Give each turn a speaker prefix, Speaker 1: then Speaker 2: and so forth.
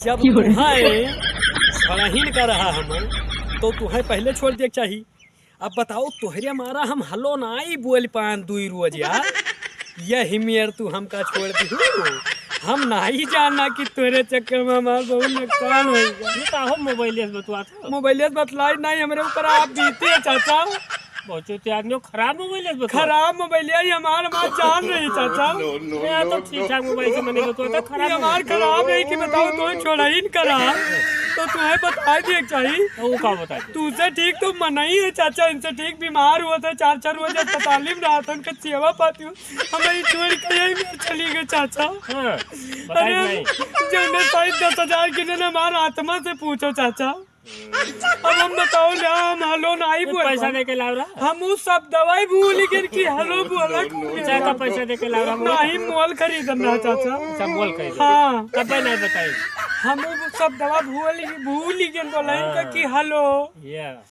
Speaker 1: जब तुम्हें छड़हीन का रहा हमन तो तुम्हें पहले छोड़ दिया चाहिए। अब बताओ तोहरे मारा हम हलो नाई बोल पान दुई रोज यार, यही मेर तू हमका छोड़ दी। हम नहीं जाना कि तोरे चक्कर में हमारा बहुत नुकसान होगा।
Speaker 2: ये का हो मोबाइल बतवा था
Speaker 1: मोबाइल बतलाई नहीं हमारे ऊपर आप बीते है चाचा।
Speaker 2: बहुत त्याग खराब मोबाइल बतवा
Speaker 1: खराब मोबाइल है हमार जान रही चाचा।
Speaker 2: मैं तो ठीक ठाक मोबाइल से मैंने बतवा था खराब
Speaker 1: हमार खराब नहीं कि बताओ तो छोड़ा ही करा तो तुम्हें बता दिए चाहिए।
Speaker 2: वो का बता
Speaker 1: तुझसे ठीक तो मना ही है चाचा, इनसे ठीक बीमार हुआ था 4-4 रोज अस्पताल में रहा था, उनका सेवा पाती हूँ हमें छोड़ के यही में चली गई चाचा।
Speaker 2: हाँ,
Speaker 1: अरे जो शायद 10,000 की ने हमारा आत्मा से पूछो चाचा। अब हम बताओ ना हम हलो नहीं बोल
Speaker 2: पैसा दे के लाव रहा
Speaker 1: हम उस सब दवाई भूल गए कि हलो बोला
Speaker 2: का पैसा दे के लाव रहा
Speaker 1: नहीं मोल खरीदना चाचा।
Speaker 2: अच्छा मोल खरीद
Speaker 1: हाँ
Speaker 2: कब नहीं बताई
Speaker 1: हम सब दवा भूल गए बोला कि हलो
Speaker 2: ये